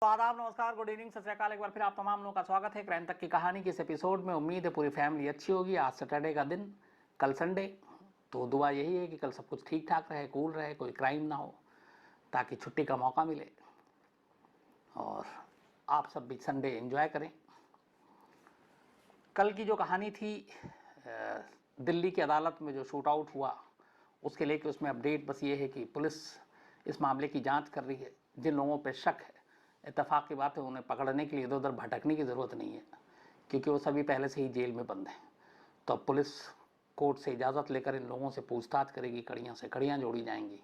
तो आदाब, नमस्कार, गुड इवनिंग, सत श्री अकाल। एक बार फिर आप तमाम लोगों का स्वागत है क्राइम तक की कहानी के इस एपिसोड में। उम्मीद है पूरी फैमिली अच्छी होगी। आज सैटरडे का दिन, कल संडे, तो दुआ यही है कि कल सब कुछ ठीक ठाक रहे, कूल रहे, कोई क्राइम ना हो, ताकि छुट्टी का मौका मिले और आप सब भी संडे एंजॉय करें। कल की जो कहानी थी, दिल्ली की अदालत में जो शूट आउट हुआ, उसके लेके उसमें अपडेट बस ये है कि पुलिस इस मामले की जांच कर रही है। जिन लोगों पर शक है, इत्तेफाक की बात है, उन्हें पकड़ने के लिए इधर उधर भटकने की ज़रूरत नहीं है, क्योंकि वो सभी पहले से ही जेल में बंद हैं। तो अब पुलिस कोर्ट से इजाज़त लेकर इन लोगों से पूछताछ करेगी, कड़ियाँ से कड़ियाँ जोड़ी जाएंगी,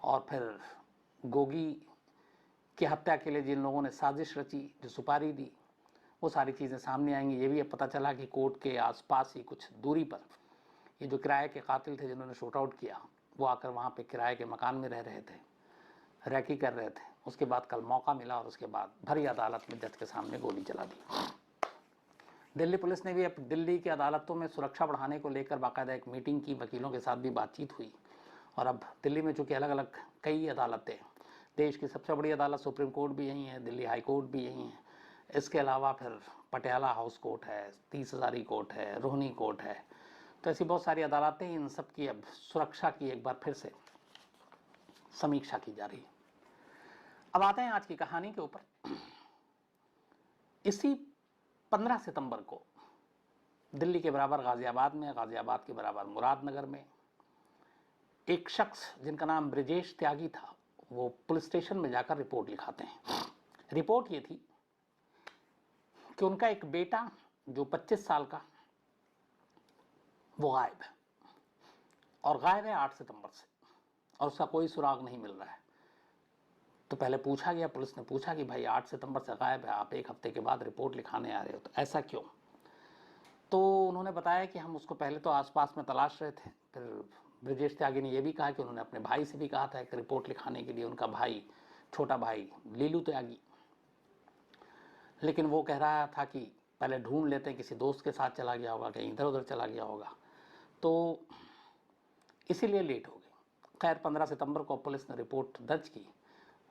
और फिर गोगी की हत्या के लिए जिन लोगों ने साजिश रची, जो सुपारी दी, वो सारी चीज़ें सामने आएंगी। ये भी अब पता चला कि कोर्ट के आसपास ही कुछ दूरी पर ये जो किराए के कातिल थे जिन्होंने शूट आउट किया, वो आकर वहाँ पे किराए के मकान में रह रहे थे, रैकी कर रहे थे। उसके बाद कल मौका मिला और उसके बाद भरी अदालत में जज के सामने गोली चला दी। दिल्ली पुलिस ने भी अब दिल्ली की अदालतों में सुरक्षा बढ़ाने को लेकर बाकायदा एक मीटिंग की, वकीलों के साथ भी बातचीत हुई। और अब दिल्ली में चूँकि अलग अलग कई अदालतें, देश की सबसे बड़ी अदालत सुप्रीम कोर्ट भी यहीं है, दिल्ली हाई कोर्ट भी यहीं है, इसके अलावा फिर पटियाला हाउस कोर्ट है, 30 हज़ारी कोर्ट है, रोहिणी कोर्ट है, तो ऐसी बहुत सारी अदालतें, इन सब की अब सुरक्षा की एक बार फिर से समीक्षा की जा रही है। अब आते हैं आज की कहानी के ऊपर। इसी 15 सितंबर को दिल्ली के बराबर गाजियाबाद में, गाजियाबाद के बराबर मुरादनगर में एक शख्स जिनका नाम ब्रिजेश त्यागी था, वो पुलिस स्टेशन में जाकर रिपोर्ट लिखाते हैं। रिपोर्ट ये थी कि उनका एक बेटा जो 25 साल का, वो गायब है, और गायब है 8 सितंबर से, और उसका कोई सुराग नहीं मिल रहा है। तो पहले पूछा गया, पुलिस ने पूछा कि भाई 8 सितंबर से गायब है, आप एक हफ्ते के बाद रिपोर्ट लिखाने आ रहे हो, तो ऐसा क्यों? तो उन्होंने बताया कि हम उसको पहले तो आसपास में तलाश रहे थे। फिर ब्रिजेश त्यागी ने यह भी कहा कि उन्होंने अपने भाई से भी कहा था कि रिपोर्ट लिखाने के लिए, उनका भाई, छोटा भाई लीलू त्यागी, लेकिन वो कह रहा था कि पहले ढूंढ लेते हैं, किसी दोस्त के साथ चला गया होगा, कहीं इधर उधर चला गया होगा, तो इसीलिए लेट हो गई। खैर 15 सितंबर को पुलिस ने रिपोर्ट दर्ज की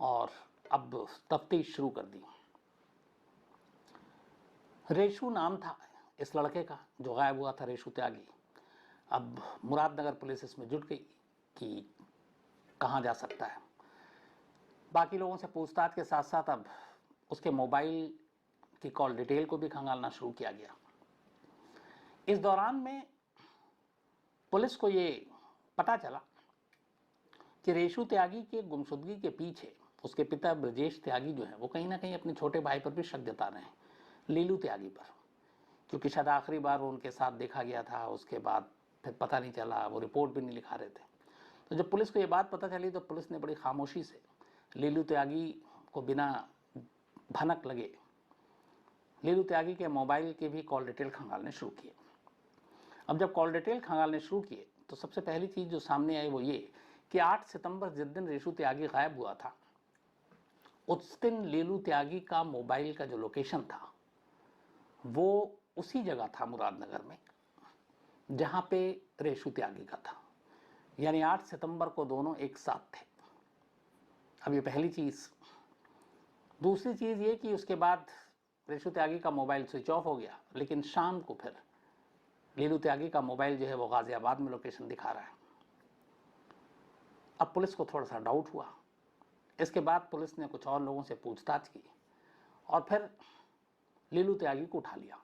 और अब तफ्तीश शुरू कर दी। रेशु नाम था इस लड़के का जो गायब हुआ था, रेशु त्यागी। अब मुरादनगर पुलिस इसमें जुट गई कि कहाँ जा सकता है। बाकी लोगों से पूछताछ के साथ साथ अब उसके मोबाइल की कॉल डिटेल को भी खंगालना शुरू किया गया। इस दौरान में पुलिस को ये पता चला कि रेशु त्यागी के गुमशुदगी के पीछे उसके पिता ब्रजेश त्यागी जो है, वो कहीं ना कहीं अपने छोटे भाई पर भी शक जता रहे हैं, लीलू त्यागी पर, क्योंकि शायद आखिरी बार वो उनके साथ देखा गया था। उसके बाद फिर पता नहीं चला, वो रिपोर्ट भी नहीं लिखा रहे थे। तो जब पुलिस को ये बात पता चली तो पुलिस ने बड़ी खामोशी से लीलू त्यागी को बिना भनक लगे लीलू त्यागी के मोबाइल के भी कॉल डिटेल खंगालने शुरू किए। अब जब कॉल डिटेल खंगालने शुरू किए तो सबसे पहली चीज़ जो सामने आई वो ये कि 8 सितंबर जिस दिन रेशु त्यागी गायब हुआ था, उस दिन लीलू त्यागी का मोबाइल का जो लोकेशन था वो उसी जगह था मुरादनगर में जहाँ पे रेशु त्यागी का था। यानी 8 सितंबर को दोनों एक साथ थे। अब ये पहली चीज़। दूसरी चीज़ ये कि उसके बाद रेशु त्यागी का मोबाइल स्विच ऑफ हो गया, लेकिन शाम को फिर लीलू त्यागी का मोबाइल जो है वो गाजियाबाद में लोकेशन दिखा रहा है। अब पुलिस को थोड़ा सा डाउट हुआ। इसके बाद पुलिस ने कुछ और लोगों से पूछताछ की और फिर लीलू त्यागी को उठा लिया।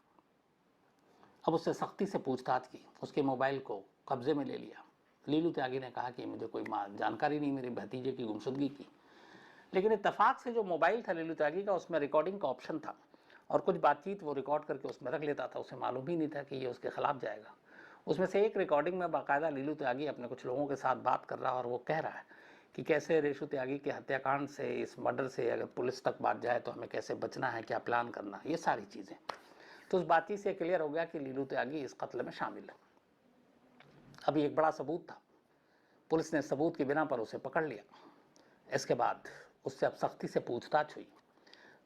अब उससे सख्ती से पूछताछ की, उसके मोबाइल को कब्जे में ले लिया। लीलू त्यागी ने कहा कि मुझे कोई जानकारी नहीं मेरे भतीजे की गुमशुदगी की, लेकिन इत्तेफाक से जो मोबाइल था लीलू त्यागी का, उसमें रिकॉर्डिंग का ऑप्शन था और कुछ बातचीत वो रिकॉर्ड करके उसमें रख लेता था। उसे मालूम ही नहीं था कि ये उसके खिलाफ जाएगा। उसमें से एक रिकॉर्डिंग में बाकायदा लीलू त्यागी अपने कुछ लोगों के साथ बात कर रहा है और वो कह रहा है कि कैसे रेशु त्यागी के हत्याकांड से, इस मर्डर से अगर पुलिस तक बात जाए तो हमें कैसे बचना है, क्या प्लान करना है, ये सारी चीज़ें। तो उस बातचीत से क्लियर हो गया कि लीलू त्यागी इस कत्ल में शामिल है। अभी एक बड़ा सबूत था, पुलिस ने सबूत के बिना पर उसे पकड़ लिया। इसके बाद उससे अब सख्ती से पूछताछ हुई।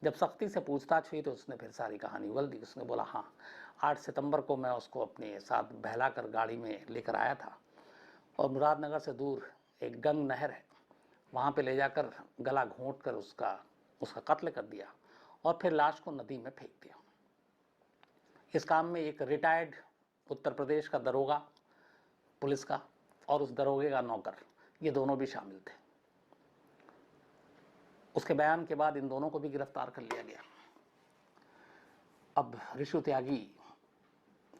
जब सख्ती से पूछताछ हुई तो उसने फिर सारी कहानी उगल दी। उसने बोला हाँ, 8 सितंबर को मैं उसको अपने साथ बहला कर गाड़ी में लेकर आया था और मुरादनगर से दूर एक गंग नहर है, वहाँ पे ले जाकर गला घोंट कर उसका उसका कत्ल कर दिया और फिर लाश को नदी में फेंक दिया। इस काम में एक रिटायर्ड उत्तर प्रदेश का दरोगा पुलिस का और उस दरोगे का नौकर, ये दोनों भी शामिल थे। उसके बयान के बाद इन दोनों को भी गिरफ्तार कर लिया गया। अब ऋषु त्यागी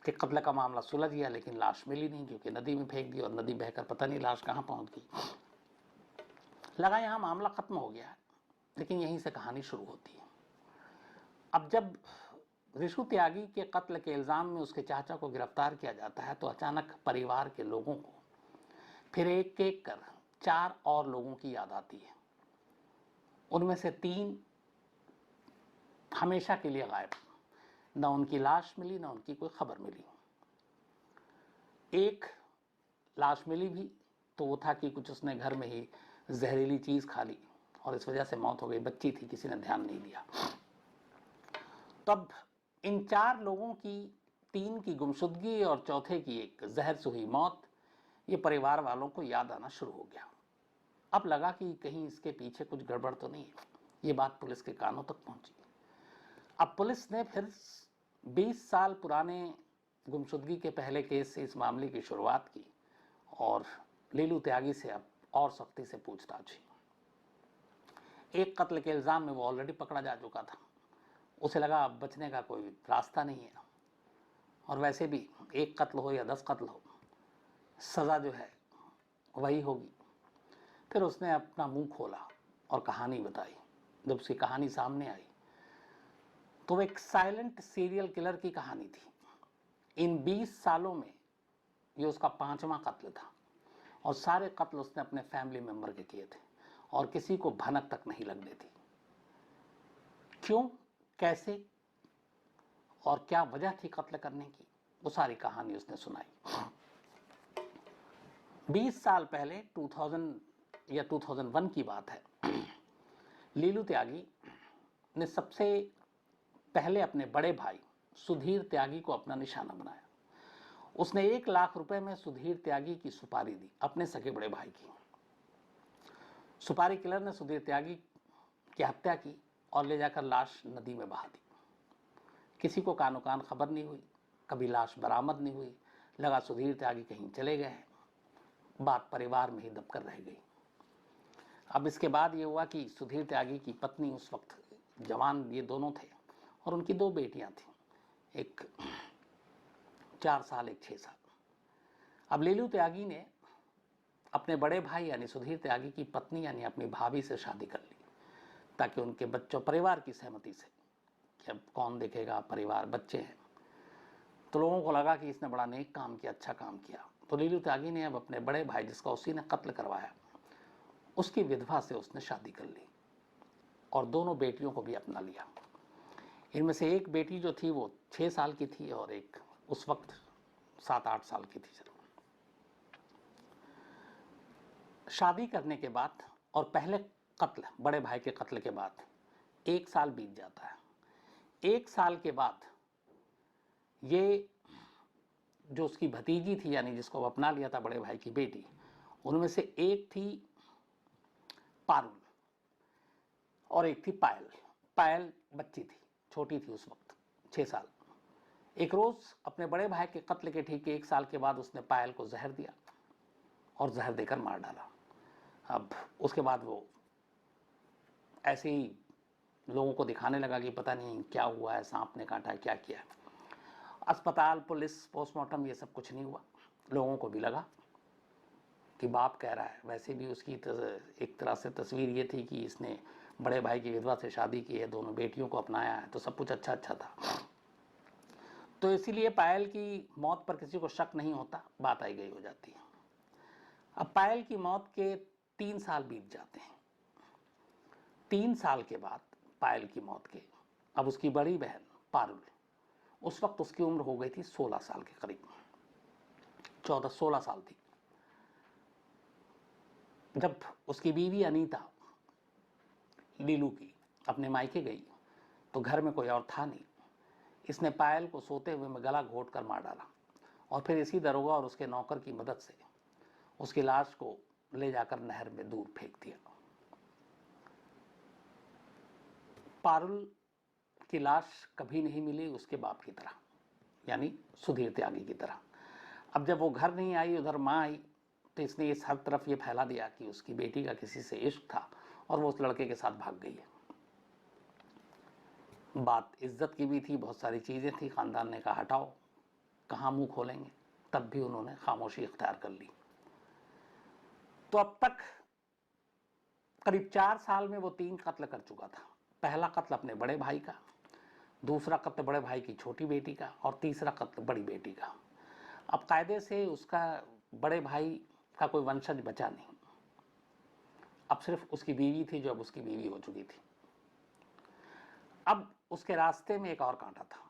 के कत्ल का मामला सुलझ गया, लेकिन लाश मिली नहीं क्योंकि नदी में फेंक दी और नदी बहकर पता नहीं लाश कहाँ पहुंच गई। लगा यहाँ मामला खत्म हो गया है, लेकिन यहीं से कहानी शुरू होती है। अब जब ऋषु त्यागी के कत्ल के इल्ज़ाम में उसके चाचा को गिरफ्तार किया जाता है तो अचानक परिवार के लोगों को फिर एक एक कर 4 और लोगों की याद आती है। उनमें से 3 हमेशा के लिए गायब, न उनकी लाश मिली न उनकी कोई खबर मिली। एक लाश मिली भी तो वो था कि कुछ उसने घर में ही जहरीली चीज़ खा ली और इस वजह से मौत हो गई। बच्ची थी, किसी ने ध्यान नहीं दिया। तब इन 4 लोगों की 3 की गुमशुदगी और चौथे की एक जहर से हुई मौत, ये परिवार वालों को याद आना शुरू हो गया। अब लगा कि कहीं इसके पीछे कुछ गड़बड़ तो नहीं है। ये बात पुलिस के कानों तक पहुंची। अब पुलिस ने फिर 20 साल पुराने गुमशुदगी के पहले केस से इस मामले की शुरुआत की और लीलू त्यागी से अब और सख्ती से पूछताछ हुई। एक कत्ल के इल्ज़ाम में वो ऑलरेडी पकड़ा जा चुका था। उसे लगा अब बचने का कोई रास्ता नहीं है, और वैसे भी एक कत्ल हो या 10 कत्ल हो, सज़ा जो है वही होगी। फिर उसने अपना मुंह खोला और कहानी बताई। जब उसकी कहानी सामने आई तो वो एक साइलेंट सीरियल किलर की कहानी थी। इन 20 सालों में ये उसका 5वां कत्ल था और सारे कत्ल उसने अपने फैमिली मेंबर के किए थे और किसी को भनक तक नहीं लगने थी। क्यों, कैसे और क्या वजह थी कत्ल करने की, वो सारी कहानी उसने सुनाई। 20 साल पहले 2000 या 2001 की बात है। लीलू त्यागी ने सबसे पहले अपने बड़े भाई सुधीर त्यागी को अपना निशाना बनाया। उसने 1 लाख रुपए में सुधीर त्यागी की सुपारी दी, अपने सगे बड़े भाई की। सुपारी किलर ने सुधीर त्यागी की हत्या की और ले जाकर लाश नदी में बहा दी। किसी को कानो कान खबर नहीं हुई, कभी लाश बरामद नहीं हुई। लगा सुधीर त्यागी कहीं चले गए हैं। बात परिवार में ही दबकर रह गई। अब इसके बाद ये हुआ कि सुधीर त्यागी की पत्नी, उस वक्त जवान ये दोनों थे, और उनकी 2 बेटियां थीं, एक 4 साल एक 6 साल। अब लीलू त्यागी ने अपने बड़े भाई यानी सुधीर त्यागी की पत्नी यानी अपनी भाभी से शादी कर ली ताकि उनके बच्चों, परिवार की सहमति से, कि अब कौन देखेगा, परिवार, बच्चे हैं। तो लोगों को लगा कि इसने बड़ा नेक काम किया, अच्छा काम किया। तो लीलू त्यागी ने अब अपने बड़े भाई, जिसका उसी ने कत्ल करवाया, उसकी विधवा से उसने शादी कर ली और दोनों बेटियों को भी अपना लिया। इनमें से एक बेटी जो थी वो 6 साल की थी और एक उस वक्त 7-8 साल की थी। शादी करने के बाद और पहले कत्ल, बड़े भाई के कत्ल के बाद 1 साल बीत जाता है। 1 साल के बाद ये जो उसकी भतीजी थी, यानी जिसको वो अपना लिया था, बड़े भाई की बेटी, उनमें से एक थी पारुल और एक थी पायल। पायल बच्ची थी, छोटी थी उस वक्त, 6 साल। एक रोज़ अपने बड़े भाई के कत्ल के ठीक 1 साल के बाद उसने पायल को जहर दिया और जहर देकर मार डाला। अब उसके बाद वो ऐसे ही लोगों को दिखाने लगा कि पता नहीं क्या हुआ है, सांप ने काटा है, क्या किया। अस्पताल, पुलिस, पोस्टमार्टम, ये सब कुछ नहीं हुआ। लोगों को भी लगा कि बाप कह रहा है। वैसे भी उसकी एक तरह से तस्वीर ये थी कि इसने बड़े भाई की विधवा से शादी की है, दोनों बेटियों को अपनाया है, तो सब कुछ अच्छा अच्छा था। तो इसीलिए पायल की मौत पर किसी को शक नहीं होता, बात आई गई हो जाती है। अब पायल की मौत के 3 साल बीत जाते हैं। 3 साल के बाद पायल की मौत के अब उसकी बड़ी बहन पारुल, उस वक्त उसकी उम्र हो गई थी 16 साल के करीब, 14-16 साल थी। जब उसकी बीवी अनीता लीलू की अपने मायके गई तो घर में कोई और था नहीं। इसने पायल को सोते हुए में गला घोट कर मार डाला और फिर इसी दरोगा और उसके नौकर की मदद से उसकी लाश को ले जाकर नहर में दूर फेंक दिया। पारुल की लाश कभी नहीं मिली उसके बाप की तरह, यानी सुधीर त्यागी की तरह। अब जब वो घर नहीं आई, उधर माँ आई, तो इसने इस हर तरफ ये फैला दिया कि उसकी बेटी का किसी से इश्क था और वो उस लड़के के साथ भाग गई है। बात इज्जत की भी थी, बहुत सारी चीज़ें थी। ख़ानदान ने कहा हटाओ, कहाँ मुंह खोलेंगे, तब भी उन्होंने खामोशी इख्तियार कर ली। तो अब तक करीब 4 साल में वो 3 कत्ल कर चुका था। पहला कत्ल अपने बड़े भाई का, दूसरा कत्ल बड़े भाई की छोटी बेटी का, और तीसरा कत्ल बड़ी बेटी का। अब कायदे से उसका बड़े भाई का कोई वंशज बचा नहीं, अब सिर्फ उसकी बीवी थी, जो अब उसकी बीवी हो चुकी थी। अब उसके रास्ते में एक और कांटा था।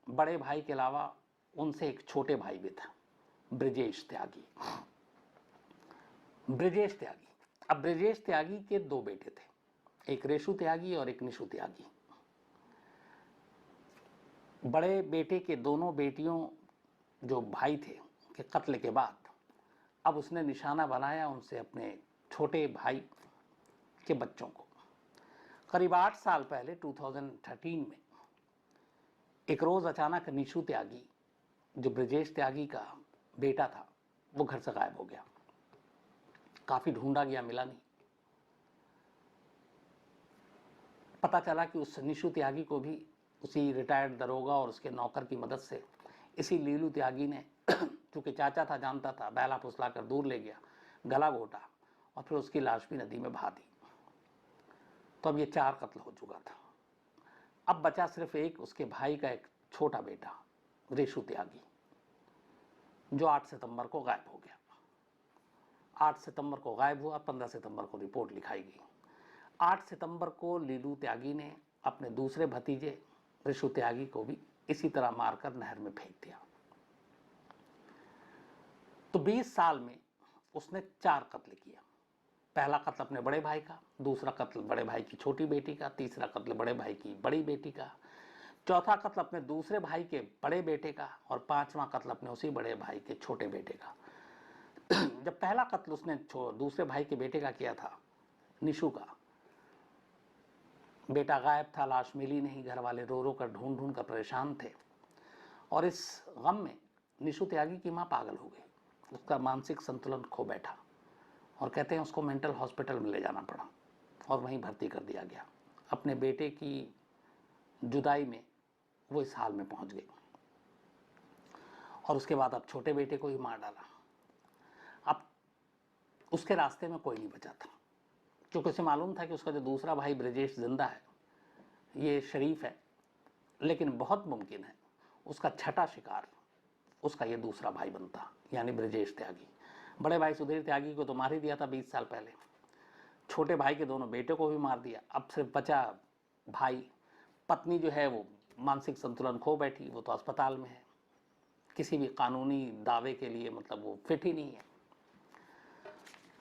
बड़े भाई के अलावा उनसे एक छोटे भाई भी था, ब्रजेश त्यागी। ब्रजेश त्यागी, अब ब्रजेश त्यागी के 2 बेटे थे, एक रेशु त्यागी और एक निशु त्यागी। बड़े बेटे के दोनों बेटियों जो भाई थे के कत्ल के बाद अब उसने निशाना बनाया उनसे अपने छोटे भाई के बच्चों को। करीब 8 साल पहले 2013 में एक रोज़ अचानक निशु त्यागी, जो ब्रजेश त्यागी का बेटा था, वो घर से गायब हो गया। काफ़ी ढूंढा गया, मिला नहीं। पता चला कि उस निशु त्यागी को भी उसी रिटायर्ड दरोगा और उसके नौकर की मदद से इसी लीलू त्यागी ने, चूँकि चाचा था, जानता था, बैला फुसला कर दूर ले गया, गला घोटा और फिर उसकी लाश भी नदी में बहा दी। तो अब ये 4 कत्ल हो चुका था। अब बचा सिर्फ एक, उसके भाई का एक छोटा बेटा रेशु त्यागी, जो 8 सितंबर को गायब हो गया। 8 सितंबर को गायब हुआ, 15 सितंबर को रिपोर्ट लिखाई गई। 8 सितंबर को लीलू त्यागी ने अपने दूसरे भतीजे रेशु त्यागी को भी इसी तरह मारकर नहर में फेंक दिया। तो 20 साल में उसने 4 कत्ल किया। पहला कत्ल अपने बड़े भाई का, दूसरा कत्ल बड़े भाई की छोटी बेटी का, तीसरा कत्ल बड़े भाई की बड़ी बेटी का, चौथा कत्ल अपने दूसरे भाई के बड़े बेटे का, और 5वां कत्ल अपने उसी बड़े भाई के छोटे बेटे का। जब पहला कत्ल उसने दूसरे भाई के बेटे का किया था, निशु का, बेटा गायब था, लाश मिली नहीं, घर वाले रो रो कर ढूंढ ढूंढ कर परेशान थे, और इस गम में निशु त्यागी की माँ पागल हो गई। उसका मानसिक संतुलन खो बैठा और कहते हैं उसको मेंटल हॉस्पिटल में ले जाना पड़ा और वहीं भर्ती कर दिया गया। अपने बेटे की जुदाई में वो इस हाल में पहुंच गई और उसके बाद अब छोटे बेटे को ही मार डाला। अब उसके रास्ते में कोई नहीं बचा था, क्योंकि उसे मालूम था कि उसका जो दूसरा भाई ब्रजेश जिंदा है, ये शरीफ है, लेकिन बहुत मुमकिन है उसका छठा शिकार उसका ये दूसरा भाई बनता, यानी ब्रजेश त्यागी। बड़े भाई सुधीर त्यागी को तो मार ही दिया था 20 साल पहले, छोटे भाई के दोनों बेटे को भी मार दिया। अब सिर्फ बचा भाई। पत्नी जो है वो मानसिक संतुलन खो बैठी, वो तो अस्पताल में है, किसी भी कानूनी दावे के लिए मतलब वो फिट ही नहीं है।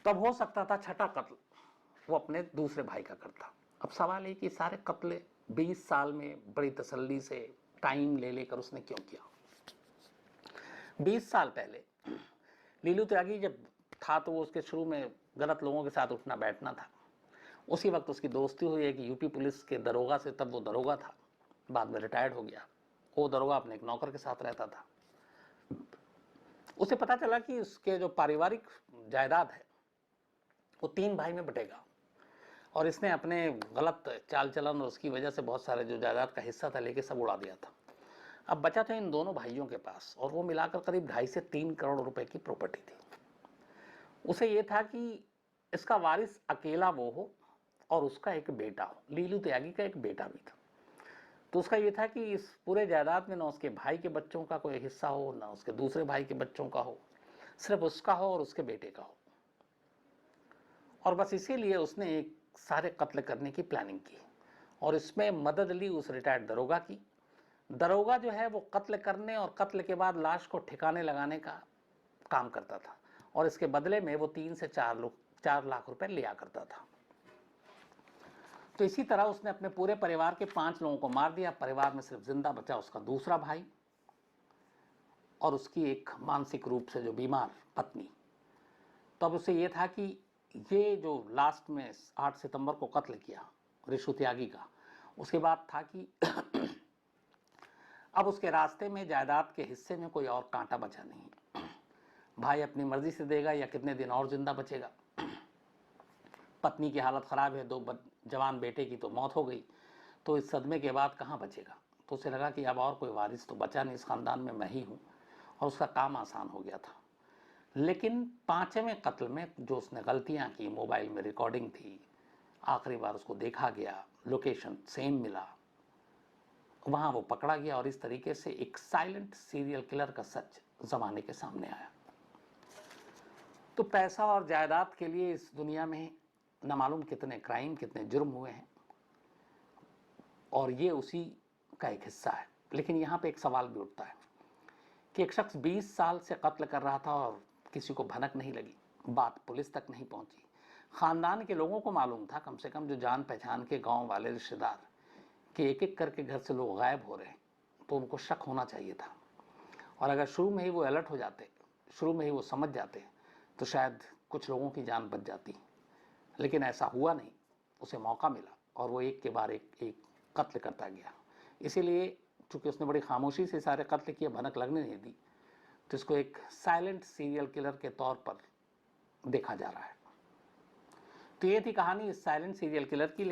तब हो सकता था छठा कत्ल वो अपने दूसरे भाई का करता। अब सवाल है कि सारे कत्ले 20 साल में बड़ी तसल्ली से टाइम ले लेकर उसने क्यों किया। 20 साल पहले लीलू त्यागी जब था तो वो उसके शुरू में गलत लोगों के साथ उठना बैठना था। उसी वक्त उसकी दोस्ती हुई है कि यूपी पुलिस के दरोगा से, तब वो दरोगा था, बाद में रिटायर्ड हो गया। वो दरोगा अपने एक नौकर के साथ रहता था। उसे पता चला कि उसके जो पारिवारिक जायदाद है वो 3 भाई में बटेगा, और इसने अपने गलत चाल चलन और उसकी वजह से बहुत सारे जो जायदाद का हिस्सा था लेके सब उड़ा दिया था। अब बचा था इन दोनों भाइयों के पास, और वो मिलाकर करीब 2.5 से 3 करोड़ रुपए की प्रॉपर्टी थी। उसे ये था कि इसका वारिस अकेला वो हो और उसका एक बेटा हो। लीलू त्यागी का एक बेटा भी था, तो उसका ये था कि इस पूरे जायदाद में ना उसके भाई के बच्चों का कोई हिस्सा हो, ना उसके दूसरे भाई के बच्चों का हो, सिर्फ उसका हो और उसके बेटे का हो। और बस इसीलिए उसने एक सारे कत्ल करने की प्लानिंग की, और इसमें मदद ली उस रिटायर्ड दरोगा की। दरोगा जो है वो कत्ल करने और कत्ल के बाद लाश को ठिकाने लगाने का काम करता था, और इसके बदले में वो 3 से 4 लाख रुपए लिया करता था। तो इसी तरह उसने अपने पूरे परिवार के 5 लोगों को मार दिया। परिवार में सिर्फ जिंदा बचा उसका दूसरा भाई और उसकी एक मानसिक रूप से जो बीमार पत्नी। तब उसे ये था कि ये जो लास्ट में 8 सितंबर को कत्ल किया रेशु त्यागी का, उसके बाद था कि अब उसके रास्ते में जायदाद के हिस्से में कोई और कांटा बचा नहीं। भाई अपनी मर्जी से देगा या कितने दिन और जिंदा बचेगा। पत्नी की हालत ख़राब है, 2 जवान बेटे की तो मौत हो गई, तो इस सदमे के बाद कहाँ बचेगा। तो उसे लगा कि अब और कोई वारिस तो बचा नहीं, इस ख़ानदान में मैं ही हूँ, और उसका काम आसान हो गया था। लेकिन 5वें कत्ल में जो उसने गलतियाँ की, मोबाइल में रिकॉर्डिंग थी, आखिरी बार उसको देखा गया, लोकेशन सेम मिला, वहाँ वो पकड़ा गया, और इस तरीके से एक साइलेंट सीरियल किलर का सच ज़माने के सामने आया। तो पैसा और जायदाद के लिए इस दुनिया में न मालूम कितने क्राइम, कितने जुर्म हुए हैं, और ये उसी का एक हिस्सा है। लेकिन यहाँ पे एक सवाल भी उठता है कि एक शख्स 20 साल से कत्ल कर रहा था और किसी को भनक नहीं लगी, बात पुलिस तक नहीं पहुंची। ख़ानदान के लोगों को मालूम था, कम से कम जो जान पहचान के गांव वाले रिश्तेदार, कि एक एक करके घर से लोग गायब हो रहे हैं, तो उनको शक होना चाहिए था। और अगर शुरू में ही वो अलर्ट हो जाते, शुरू में ही वो समझ जाते, तो शायद कुछ लोगों की जान बच जाती। लेकिन ऐसा हुआ नहीं, उसे मौका मिला और वो एक के बाद एक कत्ल करता गया। इसीलिए चूँकि उसने बड़ी खामोशी से सारे कत्ल किए, भनक लगने नहीं दी, तो इसको एक साइलेंट सीरियल किलर के तौर पर देखा जा रहा है। तो ये थी कहानी इस साइलेंट सीरियल किलर की।